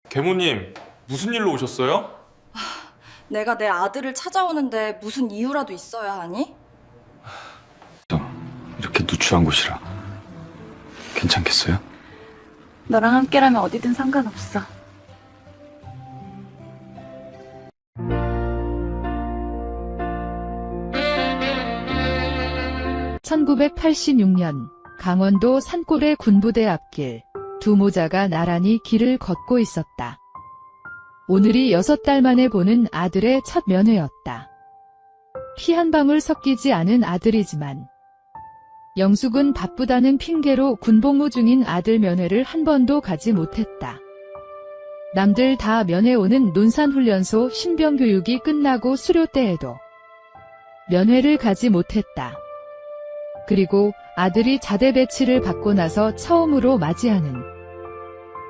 계모님, 무슨 일로 오셨어요? 내가 내 아들을 찾아오는데 무슨 이유라도 있어야 하니? 또 이렇게 누추한 곳이라 괜찮겠어요? 너랑 함께라면 어디든 상관없어. (1986년) 강원도 산골의 군부대 앞길. 두 모자가 나란히 길을 걷고 있었다. 오늘이 6달 만에 보는 아들의 첫 면회였다. 피 한 방울 섞이지 않은 아들이지만 영숙은 바쁘다는 핑계로 군복무 중인 아들 면회를 한 번도 가지 못했다. 남들 다 면회 오는 논산훈련소 신병교육이 끝나고 수료 때에도 면회를 가지 못했다. 그리고 아들이 자대 배치를 받고 나서 처음으로 맞이하는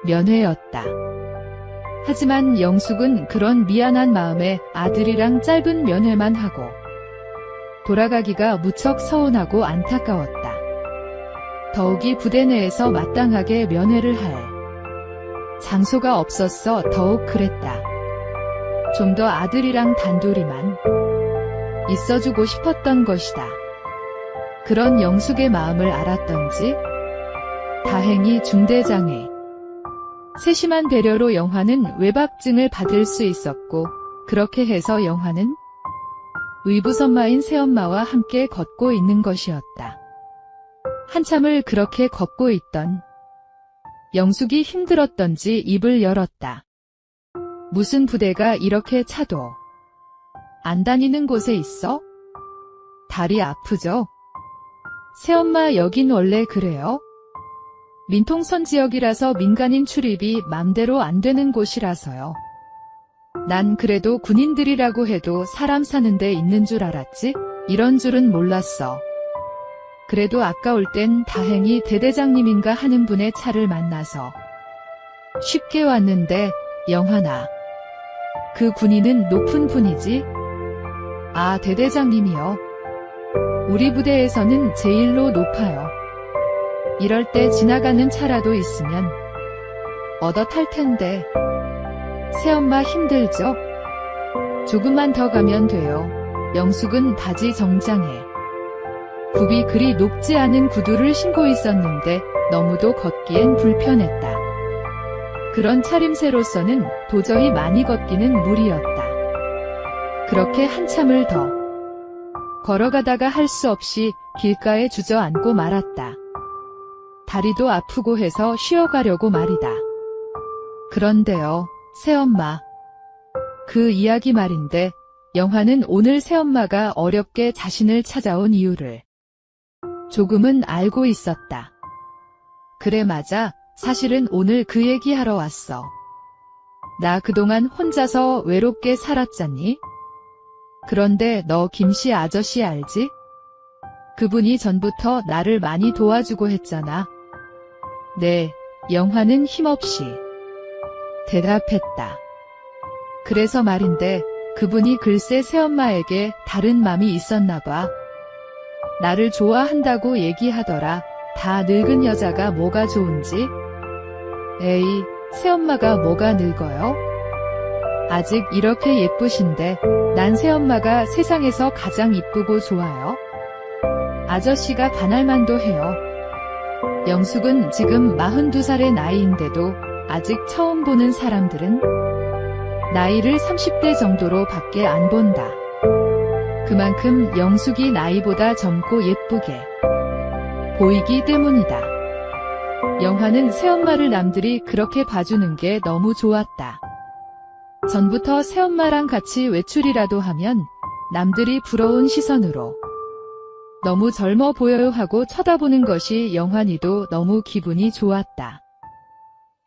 면회였다. 하지만 영숙은 그런 미안한 마음에 아들이랑 짧은 면회만 하고 돌아가기가 무척 서운하고 안타까웠다. 더욱이 부대 내에서 마땅하게 면회를 할 장소가 없었어 더욱 그랬다. 좀 더 아들이랑 단둘이만 있어주고 싶었던 것이다. 그런 영숙의 마음을 알았던지 다행히 중대장의 세심한 배려로 영화는 외박증을 받을 수 있었고, 그렇게 해서 영화는 의붓엄마인 새엄마와 함께 걷고 있는 것이었다. 한참을 그렇게 걷고 있던 영숙이 힘들었던지 입을 열었다. 무슨 부대가 이렇게 차도 안 다니는 곳에 있어? 다리 아프죠? 새엄마 여긴 원래 그래요? 민통선 지역이라서 민간인 출입이 맘대로 안 되는 곳이라서요. 난 그래도 군인들이라고 해도 사람 사는 데 있는 줄 알았지? 이런 줄은 몰랐어. 그래도 아까 올 땐 다행히 대대장님인가 하는 분의 차를 만나서 쉽게 왔는데 영하나. 그 군인은 높은 분이지? 아, 대대장님이요. 우리 부대에서는 제일로 높아요. 이럴 때 지나가는 차라도 있으면 얻어 탈 텐데. 새엄마 힘들죠? 조금만 더 가면 돼요. 영숙은 바지 정장에 굽이 그리 높지 않은 구두를 신고 있었는데 너무도 걷기엔 불편했다. 그런 차림새로서는 도저히 많이 걷기는 무리였다. 그렇게 한참을 더 걸어가다가 할 수 없이 길가에 주저앉고 말았다. 다리도 아프고 해서 쉬어가려고 말이다. 그런데요, 새엄마. 그 이야기 말인데, 영화는 오늘 새엄마가 어렵게 자신을 찾아온 이유를 조금은 알고 있었다. 그래 맞아, 사실은 오늘 그 얘기하러 왔어. 나 그동안 혼자서 외롭게 살았잖니? 그런데 너 김씨 아저씨 알지? 그분이 전부터 나를 많이 도와주고 했잖아. 네, 영화는 힘없이 대답했다. 그래서 말인데 그분이 글쎄 새엄마에게 다른 맘이 있었나 봐. 나를 좋아한다고 얘기하더라. 다 늙은 여자가 뭐가 좋은지. 에이, 새엄마가 뭐가 늙어요? 아직 이렇게 예쁘신데 난 새엄마가 세상에서 가장 이쁘고 좋아요. 아저씨가 반할 만도 해요. 영숙은 지금 42살의 나이인데도 아직 처음 보는 사람들은 나이를 30대 정도로 밖에 안 본다. 그만큼 영숙이 나이보다 젊고 예쁘게 보이기 때문이다. 영화는 새엄마를 남들이 그렇게 봐주는 게 너무 좋았다. 전부터 새엄마랑 같이 외출이라도 하면 남들이 부러운 시선으로 너무 젊어 보여요 하고 쳐다보는 것이 영환이도 너무 기분이 좋았다.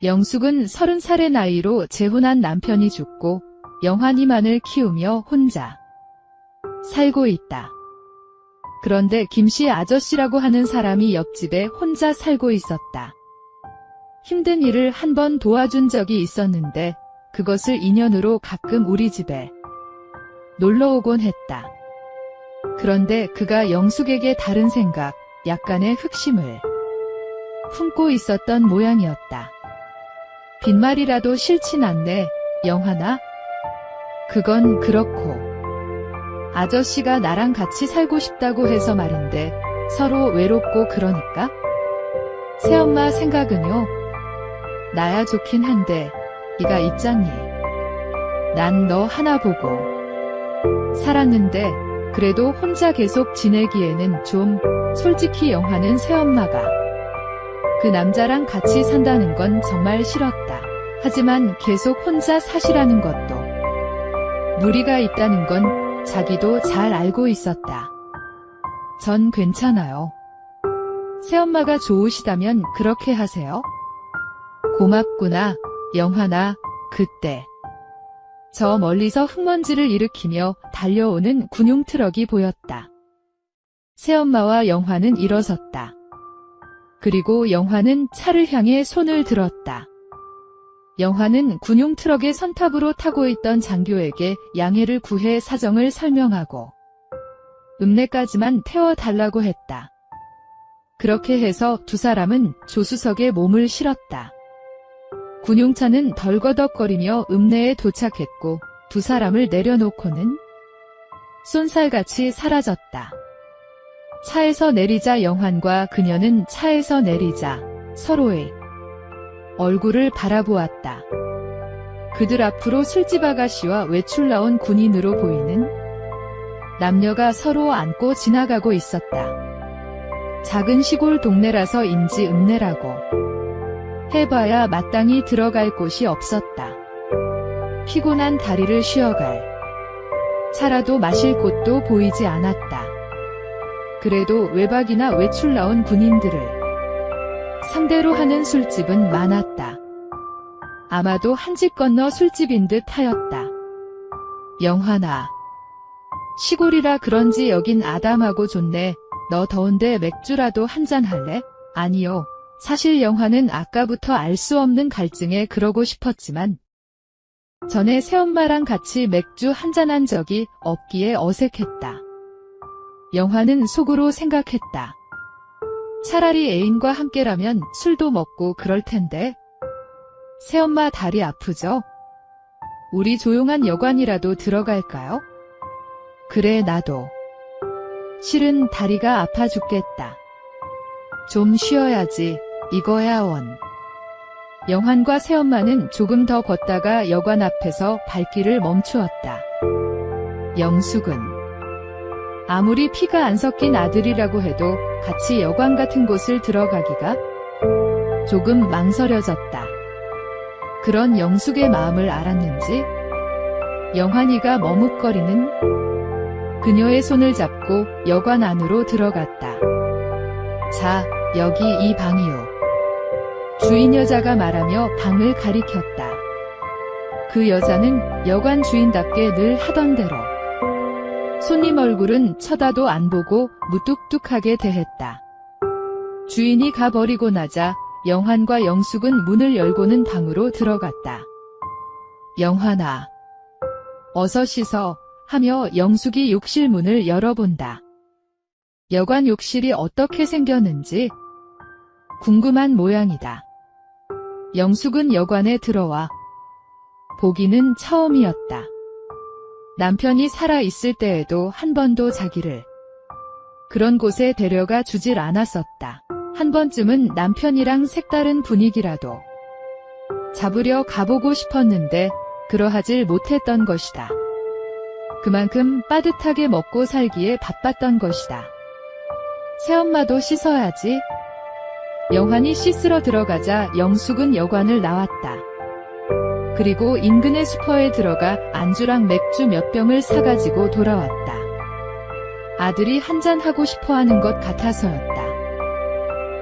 영숙은 30살의 나이로 재혼한 남편이 죽고 영환이만을 키우며 혼자 살고 있다. 그런데 김씨 아저씨라고 하는 사람이 옆집에 혼자 살고 있었다. 힘든 일을 한 번 도와준 적이 있었는데 그것을 인연으로 가끔 우리 집에 놀러 오곤 했다. 그런데 그가 영숙에게 다른 생각, 약간의 흑심을 품고 있었던 모양이었다. 빈말이라도 싫진 않네, 영환아. 그건 그렇고. 아저씨가 나랑 같이 살고 싶다고 해서 말인데 서로 외롭고 그러니까? 새엄마 생각은요? 나야 좋긴 한데 네가 있잖니. 난 너 하나 보고 살았는데 그래도 혼자 계속 지내기에는 좀. 솔직히 영화는 새엄마가 그 남자랑 같이 산다는 건 정말 싫었다. 하지만 계속 혼자 사시라는 것도 무리가 있다는 건 자기도 잘 알고 있었다. 전 괜찮아요. 새엄마가 좋으시다면 그렇게 하세요. 고맙구나, 영환아. 그때 저 멀리서 흙먼지를 일으키며 달려오는 군용 트럭이 보였다. 새엄마와 영환은 일어섰다. 그리고 영환은 차를 향해 손을 들었다. 영환은 군용 트럭의 선탑으로 타고 있던 장교에게 양해를 구해 사정을 설명하고 읍내까지만 태워달라고 했다. 그렇게 해서 두 사람은 조수석에 몸을 실었다. 군용차는 덜거덕거리며 읍내에 도착했고 두 사람을 내려놓고는 쏜살같이 사라졌다. 차에서 내리자 영환과 그녀는 차에서 내리자 서로의 얼굴을 바라보았다. 그들 앞으로 술집 아가씨와 외출 나온 군인으로 보이는 남녀가 서로 안고 지나가고 있었다. 작은 시골 동네라서인지 읍내라고 해봐야 마땅히 들어갈 곳이 없었다. 피곤한 다리를 쉬어갈 차라도 마실 곳도 보이지 않았다. 그래도 외박이나 외출 나온 군인들을 상대로 하는 술집은 많았다. 아마도 한 집 건너 술집인 듯 하였다. 영환아. 시골이라 그런지 여긴 아담하고 좋네. 너 더운데 맥주라도 한잔 할래? 아니요. 사실 영환은 아까부터 알 수 없는 갈증에 그러고 싶었지만 전에 새엄마랑 같이 맥주 한잔한 적이 없기에 어색했다. 영환은 속으로 생각했다. 차라리 애인과 함께라면 술도 먹고 그럴 텐데. 새엄마 다리 아프죠? 우리 조용한 여관이라도 들어갈까요? 그래, 나도. 실은 다리가 아파 죽겠다. 좀 쉬어야지. 이거야 원. 영환과 새엄마는 조금 더 걷다가 여관 앞에서 발길을 멈추었다. 영숙은 아무리 피가 안 섞인 아들이라고 해도 같이 여관 같은 곳을 들어가기가 조금 망설여졌다. 그런 영숙의 마음을 알았는지 영환이가 머뭇거리는 그녀의 손을 잡고 여관 안으로 들어갔다. 자, 여기 이 방이요. 주인 여자가 말하며 방을 가리켰다. 그 여자는 여관 주인답게 늘 하던 대로 손님 얼굴은 쳐다도 안 보고 무뚝뚝하게 대했다. 주인이 가버리고 나자 영환과 영숙은 문을 열고는 방으로 들어갔다. 영환아, 어서 씻어 하며 영숙이 욕실 문을 열어본다. 여관 욕실이 어떻게 생겼는지 궁금한 모양이다. 영숙은 여관에 들어와 보기는 처음이었다. 남편이 살아있을 때에도 한 번도 자기를 그런 곳에 데려가 주질 않았었다. 한 번쯤은 남편이랑 색다른 분위기라도 잡으려 가보고 싶었는데 그러하질 못했던 것이다. 그만큼 빠듯하게 먹고 살기에 바빴던 것이다. 새엄마도 씻어야지. 영환이 씻으러 들어가자 영숙은 여관을 나왔다. 그리고 인근의 슈퍼에 들어가 안주랑 맥주 몇 병을 사가지고 돌아왔다. 아들이 한잔하고 싶어하는 것 같아서였다.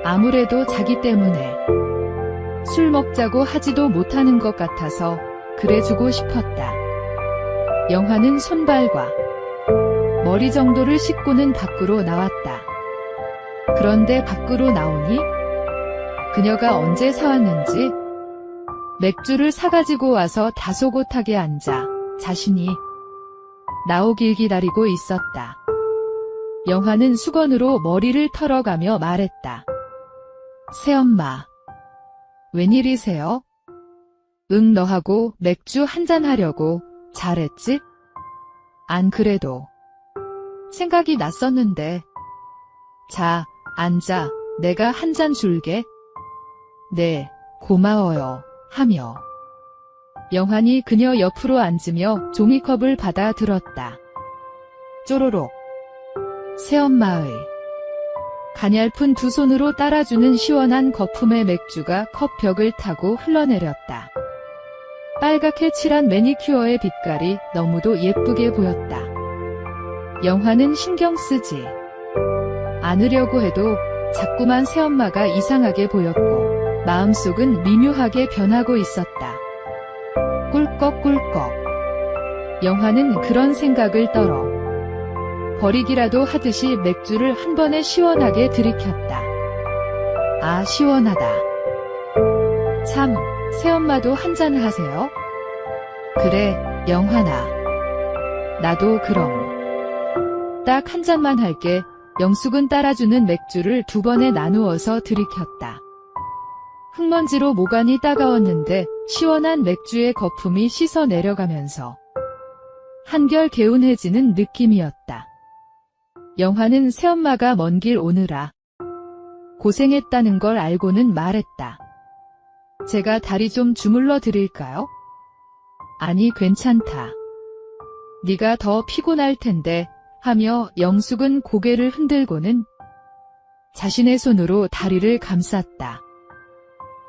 아무래도 자기 때문에 술 먹자고 하지도 못하는 것 같아서 그래주고 싶었다. 영환은 손발과 머리 정도를 씻고는 밖으로 나왔다. 그런데 밖으로 나오니 그녀가 언제 사왔는지 맥주를 사가지고 와서 다소곳하게 앉아 자신이 나오길 기다리고 있었다. 영환은 수건으로 머리를 털어가며 말했다. 새엄마, 웬일이세요? 응, 너하고 맥주 한잔 하려고 잘했지? 안 그래도 생각이 났었는데. 자, 앉아. 내가 한 잔 줄게. 네, 고마워요. 하며 영환이 그녀 옆으로 앉으며 종이컵을 받아 들었다. 쪼로록. 새엄마의 가냘픈 두 손으로 따라주는 시원한 거품의 맥주가 컵벽을 타고 흘러내렸다. 빨갛게 칠한 매니큐어의 빛깔이 너무도 예쁘게 보였다. 영화는 신경 쓰지 않으려고 해도 자꾸만 새엄마가 이상하게 보였고 마음속은 미묘하게 변하고 있었다. 꿀꺽꿀꺽. 영화는 그런 생각을 떨어 버리기라도 하듯이 맥주를 한 번에 시원하게 들이켰다. 아, 시원하다. 참, 새엄마도 한잔 하세요. 그래, 영환아. 나도 그럼. 딱 한 잔만 할게. 영숙은 따라주는 맥주를 두 번에 나누어서 들이켰다. 흙먼지로 모간이 따가웠는데 시원한 맥주의 거품이 씻어 내려가면서 한결 개운해지는 느낌이었다. 영화는 새엄마가 먼 길 오느라 고생했다는 걸 알고는 말했다. 제가 다리 좀 주물러 드릴까요? 아니, 괜찮다. 네가 더 피곤할 텐데 하며 영숙은 고개를 흔들고는 자신의 손으로 다리를 감쌌다.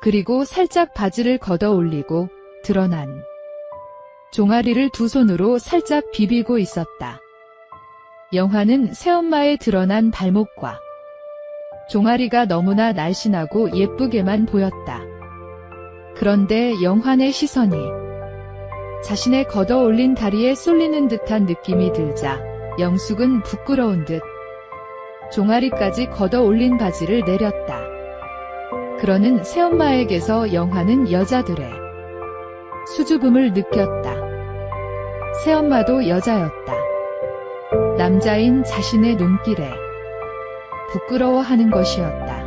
그리고 살짝 바지를 걷어 올리고 드러난 종아리를 두 손으로 살짝 비비고 있었다. 영화는 새엄마의 드러난 발목과 종아리가 너무나 날씬하고 예쁘게만 보였다. 그런데 영환의 시선이 자신의 걷어 올린 다리에 쏠리는 듯한 느낌이 들자 영숙은 부끄러운 듯 종아리까지 걷어 올린 바지를 내렸다. 그러는 새엄마에게서 영환은 여자들의 수줍음을 느꼈다. 새엄마도 여자였다. 남자인 자신의 눈길에 부끄러워하는 것이었다.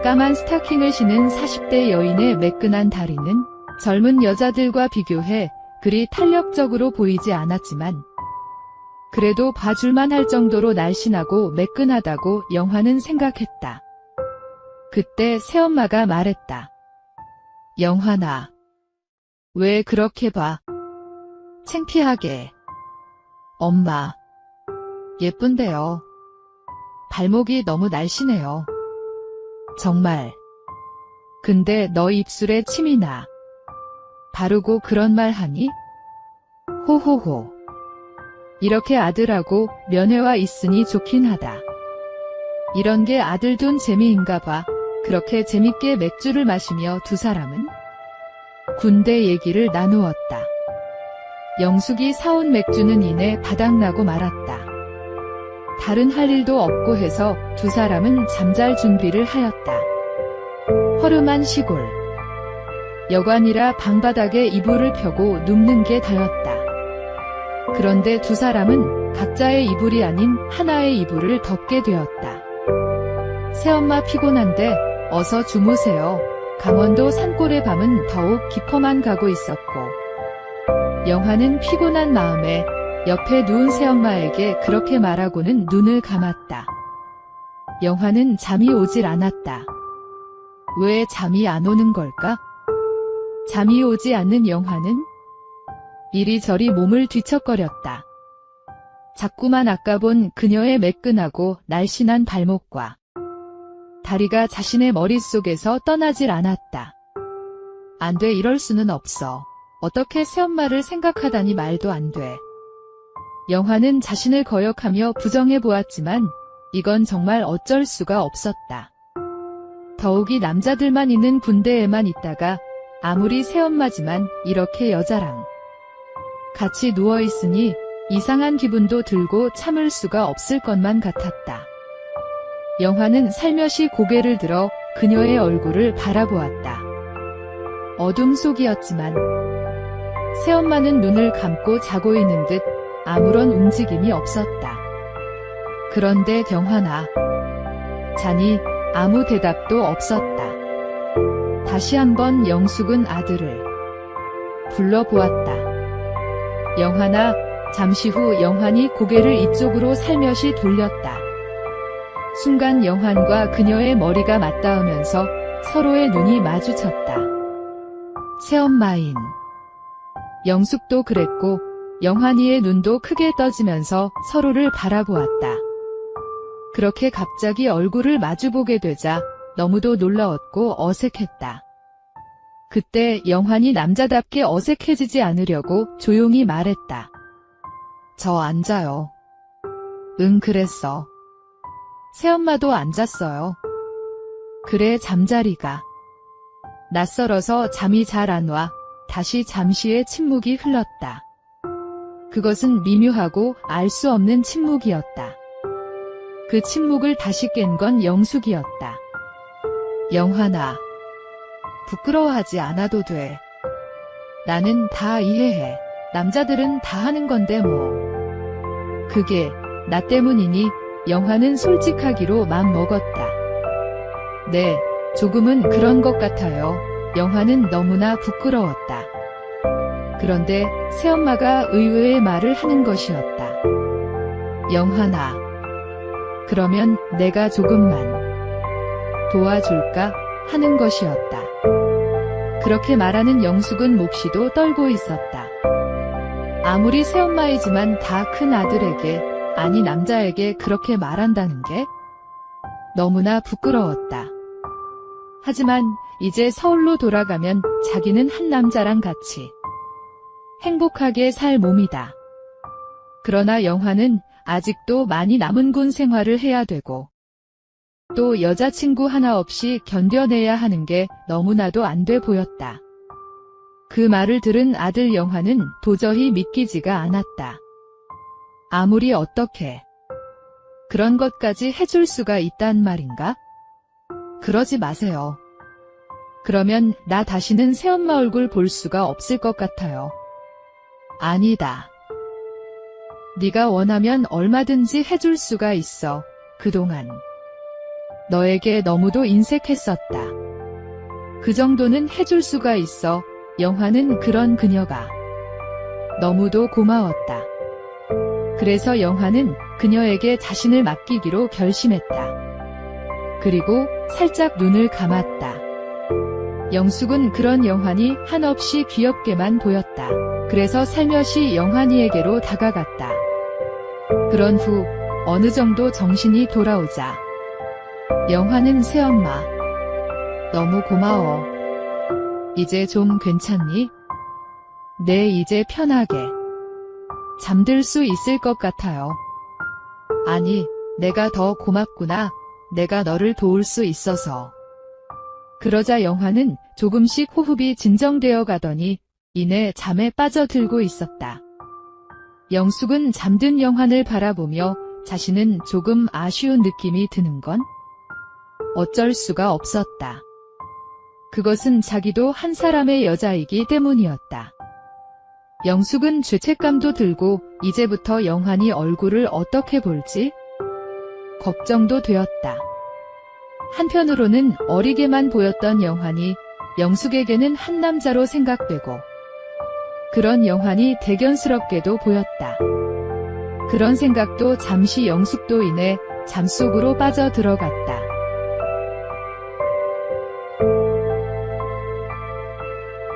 까만 스타킹을 신은 40대 여인의 매끈한 다리는 젊은 여자들과 비교해 그리 탄력적으로 보이지 않았지만 그래도 봐줄만 할 정도로 날씬하고 매끈하다고 영환은 생각했다. 그때 새엄마가 말했다. 영환아, 왜 그렇게 봐? 창피하게. 엄마, 예쁜데요. 발목이 너무 날씬해요. 정말. 근데 너 입술에 침이 나. 바르고 그런 말 하니? 호호호. 이렇게 아들하고 면회와 있으니 좋긴 하다. 이런 게 아들 둔 재미인가 봐. 그렇게 재밌게 맥주를 마시며 두 사람은 군대 얘기를 나누었다. 영숙이 사온 맥주는 이내 바닥나고 말았다. 다른 할 일도 없고 해서 두 사람은 잠잘 준비를 하였다. 허름한 시골. 여관이라 방바닥에 이불을 펴고 눕는 게 다였다. 그런데 두 사람은 각자의 이불이 아닌 하나의 이불을 덮게 되었다. 새엄마 피곤한데 어서 주무세요. 강원도 산골의 밤은 더욱 깊어만 가고 있었고 영화는 피곤한 마음에 옆에 누운 새엄마에게 그렇게 말하고는 눈을 감았다. 영화는 잠이 오질 않았다. 왜 잠이 안 오는 걸까? 잠이 오지 않는 영화는 이리저리 몸을 뒤척거렸다. 자꾸만 아까 본 그녀의 매끈하고 날씬한 발목과 다리가 자신의 머릿속에서 떠나질 않았다. 안 돼, 이럴 수는 없어. 어떻게 새엄마를 생각하다니 말도 안 돼. 영화는 자신을 거역하며 부정해 보았지만 이건 정말 어쩔 수가 없었다. 더욱이 남자들만 있는 군대에만 있다가 아무리 새엄마지만 이렇게 여자랑 같이 누워있으니 이상한 기분도 들고 참을 수가 없을 것만 같았다. 영화는 살며시 고개를 들어 그녀의 얼굴을 바라보았다. 어둠 속이었지만 새엄마는 눈을 감고 자고 있는 듯 아무런 움직임이 없었다. 그런데 경환아, 자니? 아무 대답도 없었다. 다시 한번 영숙은 아들을 불러보았다. 영환아, 잠시 후 영환이 고개를 이쪽으로 살며시 돌렸다. 순간 영환과 그녀의 머리가 맞닿으면서 서로의 눈이 마주쳤다. 새엄마인. 영숙도 그랬고 영환이의 눈도 크게 떠지면서 서로를 바라보았다. 그렇게 갑자기 얼굴을 마주보게 되자 너무도 놀라웠고 어색했다. 그때 영환이 남자답게 어색해지지 않으려고 조용히 말했다. 저 앉아요. 응, 그랬어. 새엄마도 앉았어요. 그래, 잠자리가. 낯설어서 잠이 잘 안 와. 다시 잠시의 침묵이 흘렀다. 그것은 미묘하고 알 수 없는 침묵이었다. 그 침묵을 다시 깬 건 영숙이었다. 영환아, 부끄러워하지 않아도 돼. 나는 다 이해해. 남자들은 다 하는 건데 뭐. 그게 나 때문이니? 영환은 솔직하기로 맘먹었다. 네, 조금은 그런 것 같아요. 영환은 너무나 부끄러웠다. 그런데 새엄마가 의외의 말을 하는 것이었다. 영환아, 그러면 내가 조금만 도와줄까? 하는 것이었다. 그렇게 말하는 영숙은 몹시도 떨고 있었다. 아무리 새엄마이지만 다 큰 아들에게, 아니 남자에게 그렇게 말한다는 게 너무나 부끄러웠다. 하지만 이제 서울로 돌아가면 자기는 한 남자랑 같이 행복하게 살 몸이다. 그러나 영환은 아직도 많이 남은 군 생활을 해야 되고 또 여자친구 하나 없이 견뎌내야 하는 게 너무나도 안 돼 보였다. 그 말을 들은 아들 영환은 도저히 믿기지가 않았다. 아무리 어떻게 그런 것까지 해줄 수가 있단 말인가? 그러지 마세요. 그러면 나 다시는 새엄마 얼굴 볼 수가 없을 것 같아요. 아니다. 네가 원하면 얼마든지 해줄 수가 있어. 그동안 너에게 너무도 인색했었다. 그 정도는 해줄 수가 있어. 영환은 그런 그녀가 너무도 고마웠다. 그래서 영환은 그녀에게 자신을 맡기기로 결심했다. 그리고 살짝 눈을 감았다. 영숙은 그런 영환이 한없이 귀엽게만 보였다. 그래서 살며시 영환이에게로 다가갔다. 그런 후 어느 정도 정신이 돌아오자 영환은 새엄마, 너무 고마워. 이제 좀 괜찮니? 네, 이제 편하게 잠들 수 있을 것 같아요. 아니, 내가 더 고맙구나. 내가 너를 도울 수 있어서. 그러자 영환은 조금씩 호흡이 진정되어 가더니 이내 잠에 빠져들고 있었다. 영숙은 잠든 영환을 바라보며 자신은 조금 아쉬운 느낌이 드는 건 어쩔 수가 없었다. 그것은 자기도 한 사람의 여자이기 때문이었다. 영숙은 죄책감도 들고 이제부터 영환이 얼굴을 어떻게 볼지 걱정도 되었다. 한편으로는 어리게만 보였던 영환이 영숙에게는 한 남자로 생각되고 그런 영환이 대견스럽게도 보였다. 그런 생각도 잠시 영숙도 인해 잠속으로 빠져들어갔다.